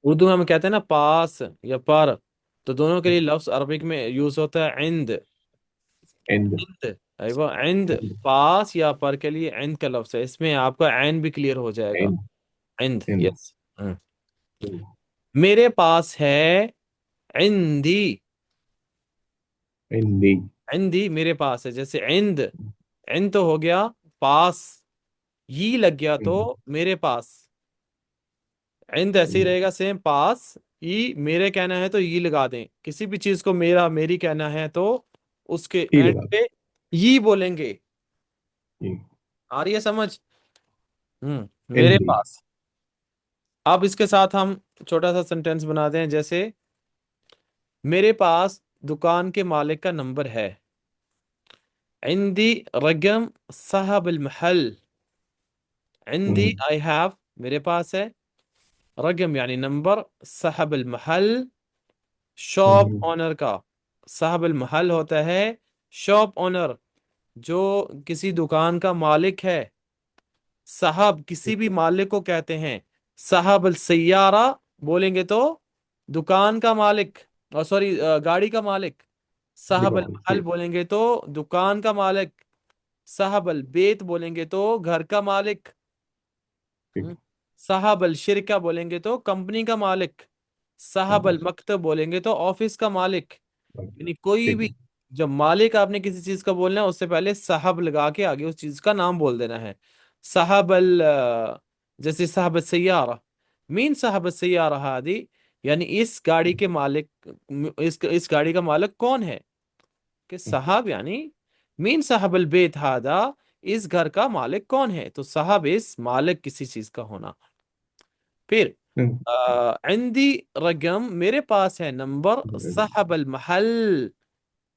उर्दू में हम कहते हैं ना पास या पर, तो दोनों के लिए लफ्ज अरबिक में यूज होता है इंद। इंद। इंद, अयवा इंद। पास या पर के लिए इंद का लफ्ज है, इसमें आपका ऐन भी क्लियर हो जाएगा। इंद। इंद, इंद। यस। मेरे पास है इंदी। इंदी। इंदी मेरे पास है, जैसे इंद, इंद तो हो गया पास, ये लग गया तो मेरे पास। इंद ऐसे ही रहेगा सेम, पास ई, मेरे कहना है तो ये लगा दें, किसी भी चीज को मेरा मेरी कहना है तो उसके ई एंड लगा पे ये बोलेंगे। दो। आ रही है समझ? मेरे इंदी। पास। अब इसके साथ हम छोटा सा सेंटेंस बनाते हैं, जैसे मेरे पास दुकान के मालिक का नंबर है। इंदी रकम साहब अल महल। इंदी आई हैव, मेरे पास है, रकम यानी नंबर, साहब अल महल शॉप ओनर का। साहब अल महल होता है शॉप ओनर, जो किसी दुकान का मालिक है। साहब किसी भी मालिक को कहते हैं। साहब अल सैयारा बोलेंगे तो दुकान का मालिक, और सॉरी गाड़ी का मालिक। साहब अल महल बोलेंगे तो दुकान का मालिक। साहब अल बेत बोलेंगे तो घर का मालिक। हम्म। साहब अल शिरका बोलेंगे तो कंपनी का मालिक। साहब अल मकतब बोलेंगे तो ऑफिस का मालिक। यानी कोई भी, जब मालिक आपने किसी चीज का बोलना है, उससे पहले साहब लगा के आगे उस चीज का नाम बोल देना है। साहब अल जैसे साहब सैयारा, मीन साहब सैयारा हादी, यानी इस गाड़ी के मालिक, इस गाड़ी का मालिक कौन है? कि साहब यानी मीन साहब अल बेत हादा, इस घर का मालिक कौन है? तो साहब इस मालिक किसी चीज का होना। फिर इंदी रकम, मेरे पास है नंबर, साहब अल महल,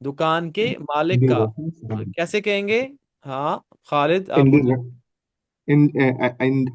दुकान के मालिक का। कैसे कहेंगे? हाँ खालिद आप इंदी। बोलिए।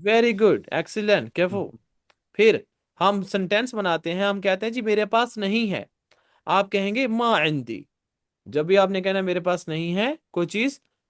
वेरी गुड, एक्सीलेंट, कैफो। फिर हम सेंटेंस बनाते हैं, हम कहते हैं जी मेरे पास नहीं है। आप कहेंगे मा इंदी। जब भी आपने कहना मेरे पास नहीं है कोई चीज,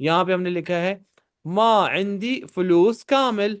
यहाँ पे हमने लिखा है मा इंदी फलूस कामिल।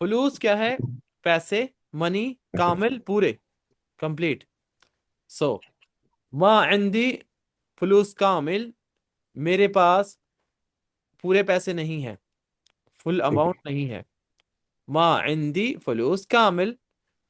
फलूस क्या है? पैसे, मनी, कामिल पूरे, कंप्लीट। सो मा इंदी फलूस कामिल, मेरे पास पूरे पैसे नहीं है, फुल अमाउंट नहीं है। मा इंदी फलूस कामिल,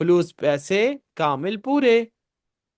फलूस पैसे, कामिल पूरे।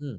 हम्म।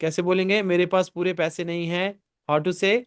कैसे बोलेंगे मेरे पास पूरे पैसे नहीं है? हाउ टू से?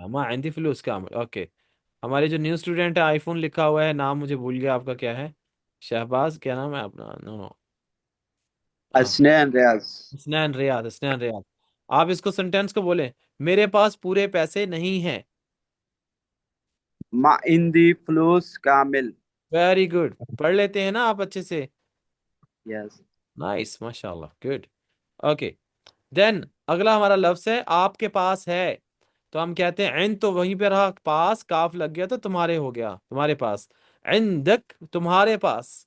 मा इंदी फलूस कामिल, ओके। हमारे जो न्यू स्टूडेंट है, आईफोन लिखा हुआ है, नाम मुझे भूल गया आपका क्या है? शहबाज, क्या नाम है अपना? No no. हाँ, हसनैन रियाज। स्नैन रियाद, स्नैन रियाद। आप इसको सेंटेंस को बोले, मेरे पास पूरे पैसे नहीं हैं। मा इंदी फ्लूस कामिल। वेरी गुड, पढ़ लेते हैं ना आप अच्छे से? यस। नाइस, माशाल्लाह, गुड। ओके, देन अगला हमारा लफ्ज है आपके पास है। तो हम कहते हैं इन, तो वहीं पे रहा, पास काफ लग गया तो तुम्हारे हो गया, तुम्हारे पास। इंदक, तुम्हारे पास।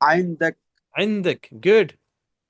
आइंदक। इंदक, गुड।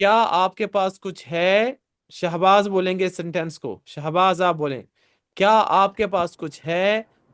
क्या आपके पास कुछ है? शहबाज बोलेंगे सेंटेंस को, शहबाज आप बोलें, क्या आपके पास कुछ है?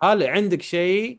हल इंदक शई।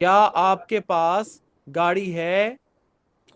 क्या आपके पास गाड़ी है?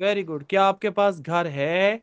Very good. क्या आपके पास घर है?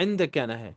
इंदक कहना है,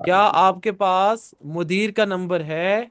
क्या आपके पास मुदीर का नंबर है?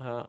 हाँ,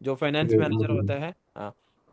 जो फाइनेंस मैनेजर होता है, हाँ।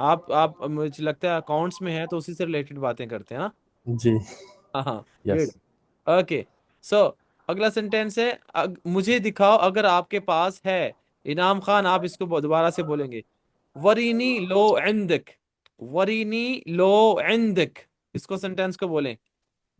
आप मुझे लगता है अकाउंट्स में है, तो उसी से रिलेटेड बातें करते हैं, हाँ। जी। हाँ हाँ, गुड। यस। ओके, सो अगला सेंटेंस है मुझे दिखाओ अगर आपके पास है। इनाम खान आप इसको दोबारा से बोलेंगे, वरीनी लो इंदक, वरीनी लो इंदक, इसको सेंटेंस को बोलें।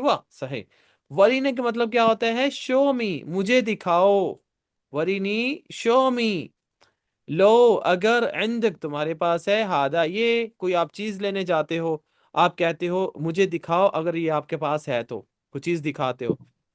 वाह सही। वरीने का मतलब क्या होता है? शो मी, मुझे दिखाओ। वरीनी शो मी। लो अगर इंदक तुम्हारे पास है, हादा ये कोई आप चीज लेने जाते हो, आप कहते हो मुझे दिखाओ, अगर ये आपके पास है तो कोई चीज दिखाते हो।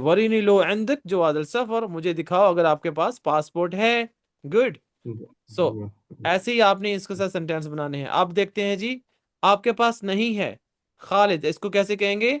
वरीनी लो इंदक जवाज़ुल सफर, मुझे दिखाओ अगर आपके पास पासपोर्ट है। गुड। सो ऐसे ही आपने इसके साथ सेंटेंस बनाने हैं। आप देखते हैं जी, आपके पास नहीं है। खालिद, इसको कैसे कहेंगे?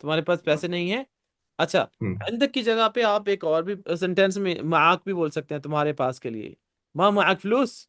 तुम्हारे पास पैसे नहीं है। अच्छा, हम्म. इंदक की जगह पे आप एक और भी सेंटेंस में माक भी बोल सकते हैं तुम्हारे पास के लिए। माँ माक फलूस,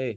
ए,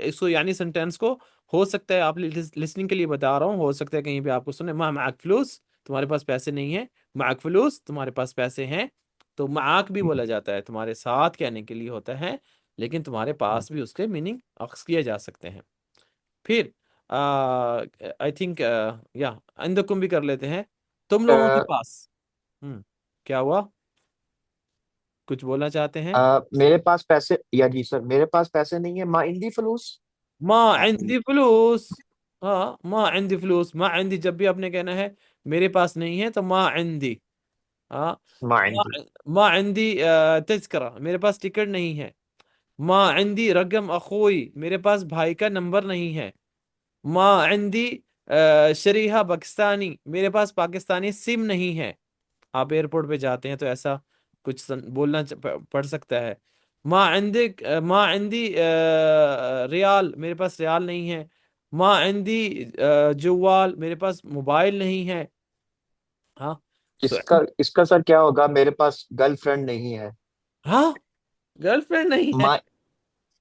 इसको, यानी सेंटेंस को हो सकता है, आप लिसनिंग के लिए बता रहा हूँ, हो सकता है कहीं पे आपको सुने माँ माक फलूस, तुम्हारे पास पैसे नहीं है। माक फलूस, तुम्हारे पास पैसे हैं। तो माक भी बोला जाता है, तुम्हारे साथ कहने के लिए होता है, लेकिन तुम्हारे पास भी उसके मीनिंग अक्स किए जा सकते हैं। फिर आई थिंक या इंदकुम भी कर लेते हैं, तुम लोगों के पास। क्या हुआ? कुछ बोलना चाहते हैं? मेरे पास पैसे, या जी सर, मेरे पास पैसे नहीं है, माँ इंदी फलूस। माँ हाँ, इंदी फलूस। हाँ, माँ इंदी फलूस, माँ इंदी जब भी आपने कहना है मेरे पास नहीं है तो माँ इंदी। हाँ, माँ माँ इंदी। माँ इंदी तज़किरा, मेरे पास टिकट नहीं है। माँ इंदी रकम अखोई, मेरे पास भाई का नंबर नहीं है। माँ इंदी शरीहा पाकिस्तानी, मेरे पास पाकिस्तानी सिम नहीं है। आप एयरपोर्ट पे जाते हैं तो ऐसा कुछ बोलना पड़ सकता है। माँ इंदी रियाल, मेरे पास रियाल नहीं है। माँ इंदी जवाल, मेरे पास मोबाइल नहीं है। हाँ। सो इसका इसका सर क्या होगा? मेरे पास गर्लफ्रेंड नहीं है। हाँ, गर्लफ्रेंड नहीं है। माँ,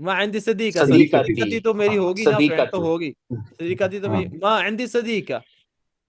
माँ इंदी सदीका, सदीका थी। सदीकती तो मेरी हाँ, होगी ना, सदीका फ्रेंड तो थी। होगी। सदीकती तो हाँ. मेरी, माँ इंदी सदीका।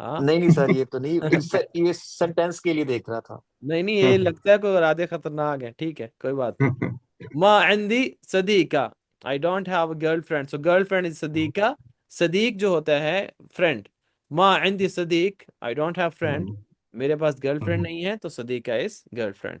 हाँ। नहीं नहीं सर, ये तो नहीं, ये सेंटेंस के लिए देख रहा था। नहीं नहीं, ये लगता है कोई इरादे खतरनाक है, ठीक है कोई बात नहीं। माँ इंदी सदीका, I don't have a girlfriend, so girlfriend is सदीका। सदीक जो होता है फ्रेंड। माँ इंदी सदीक, आई डोंट हैव फ्रेंड, मेरे पास गर्लफ्रेंड नहीं है, तो सदीका इज गर्लफ्रेंड।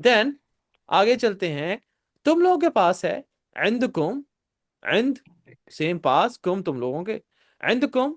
देन आगे चलते हैं। तुम लोगों के पास है, इंदकुम, इंद सेम पास, कुम तुम लोगों के, इंदकुम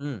हम्म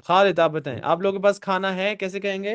खालिद आप बताएं, आप लोगों के पास खाना है कैसे कहेंगे?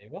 अयवा।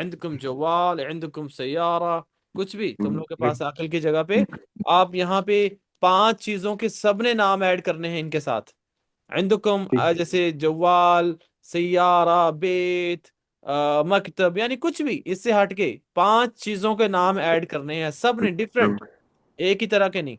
इंदकुम जवाल, इंदकुम सयारा, कुछ भी तुम लोग के ठीक. पास अकल की जगह पे आप यहाँ पे पांच चीजों के सबने नाम ऐड करने हैं इनके साथ। इंदकुम जैसे जवाल, सयारा, बेत, मकतब, यानी कुछ भी इससे हटके पांच चीजों के नाम ऐड करने हैं, सब ने डिफरेंट, एक ही तरह के नहीं।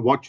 watch.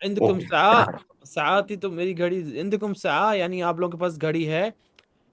इंदकुम ओके. सा, साती तो मेरी घड़ी, इंदकुम सा यानी आप लोगों के पास घड़ी है।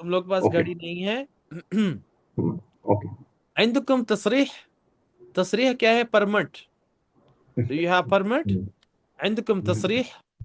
तुम लोग के पास ओके. घड़ी नहीं है। ओके. इंदकुम तसरीह, तसरीह क्या है? Permit, do you have permit? इंदकुम तसरीह,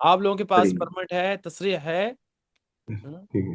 आप लोगों के पास परमिट है, तसरीह है। ठीक है.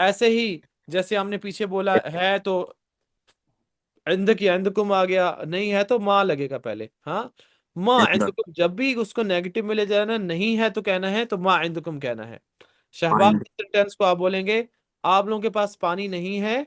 ऐसे ही जैसे हमने पीछे बोला है तो इंदक या इंदकुम आ गया, नहीं है तो माँ लगेगा पहले। हाँ, माँ इंदकुम, जब भी उसको नेगेटिव में ले जाना नहीं है तो कहना है, तो माँ इंदकुम कहना है। शहबाज सेंटेंस को आप बोलेंगे, आप लोगों के पास पानी नहीं है।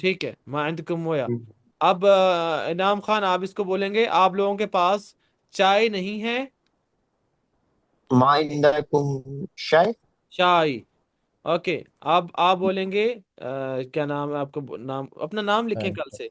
ठीक है, माँ इंदकुम मोया। अब इनाम खान आप इसको बोलेंगे, आप लोगों के पास चाय नहीं है। माँ इंदकुम शाय। चाय, ओके, आप बोलेंगे क्या नाम है आपका, नाम अपना नाम लिखें कल से,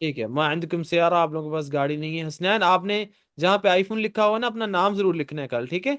ठीक है। माँ इंदकुम सियारा, आप लोगों के पास गाड़ी नहीं है। हसनैन, आपने जहाँ पे आईफोन लिखा हुआ ना अपना नाम जरूर लिखना है कल, ठीक है?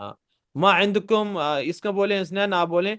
हाँ। माँ इंदकुम, इसका बोले हसनैन, आप बोलें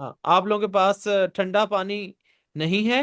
हाँ, आप लोगों के पास ठंडा पानी नहीं है।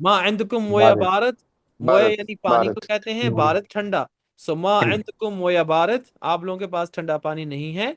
माँ इंदकुम मोया भारत भारत, मोया भारत यानी पानी को भारत कहते हैं, भारत ठंडा। सो माँ इंदकुम मोया भारत, आप लोगों के पास ठंडा पानी नहीं है।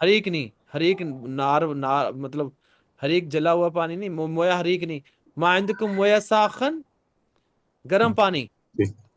हरीक नहीं, हरीक नार नार मतलब हरीक जला हुआ पानी नहीं, मोया हरीक नहीं। माँ इंदकुम मोया साखन, गर्म पानी।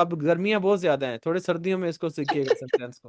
अब गर्मियां बहुत ज्यादा हैं, थोड़े सर्दियों में इसको सीखिएगा सेंटेंस को।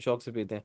शौक से पीते हैं।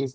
is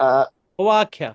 अ, फवाक्या,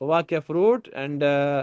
फवाक्या फ्रूट एंड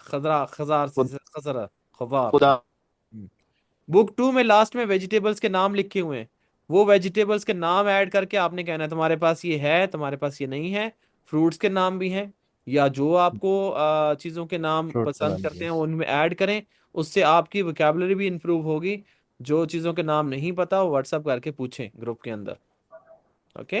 खदरा, खजार खुद से खजरा, खुदार। खुदा बुक 2 में लास्ट में वेजिटेबल्स के नाम लिखे हुए हैं, वो वेजिटेबल्स के नाम ऐड करके आपने कहना है तुम्हारे पास ये है, तुम्हारे पास ये नहीं है। फ्रूट्स के नाम भी हैं, या जो आपको चीज़ों के नाम फ्रूट पसंद सलाद करते हैं उनमें ऐड करें, उससे आपकी वोकेबलरी भी इंप्रूव होगी। जो चीज़ों के नाम नहीं पता वो व्हाट्सअप करके पूछें ग्रुप के अंदर। ओके।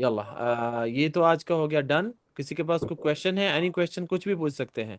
यल्ला, ये तो आज का हो गया डन। किसी के पास कोई क्वेश्चन है? एनी क्वेश्चन, कुछ भी पूछ सकते हैं,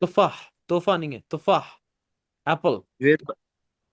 तुफाह, तोहफा नहीं है, तुफाह, एप्पल। फिर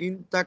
इन तक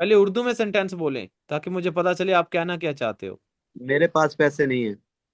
पहले उर्दू में सेंटेंस बोलें ताकि मुझे पता चले आप कहना क्या चाहते हो। मेरे पास पैसे नहीं है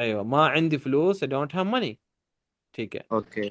अयो, माँ इंदी फ्लूस, आई डोंट हैव मनी। ठीक है। ओके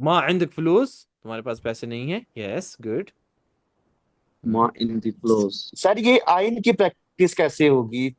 माँ इंदक फ्लूस, तुम्हारे पास पैसे नहीं है, यस गुड। माँ इन फलूस सर ये आइन की प्रैक्टिस कैसे होगी आइन,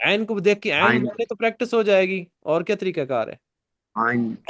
आइन को देख के आइन आइन बोले तो प्रैक्टिस हो जाएगी, और क्या तरीकाकार है? आइन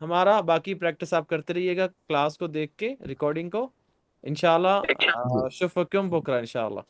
हमारा, बाकी प्रैक्टिस आप करते रहिएगा क्लास को देख के, रिकॉर्डिंग को। इंशाल्लाह शुफ़ वक्युम बुकरा इंशाल्लाह।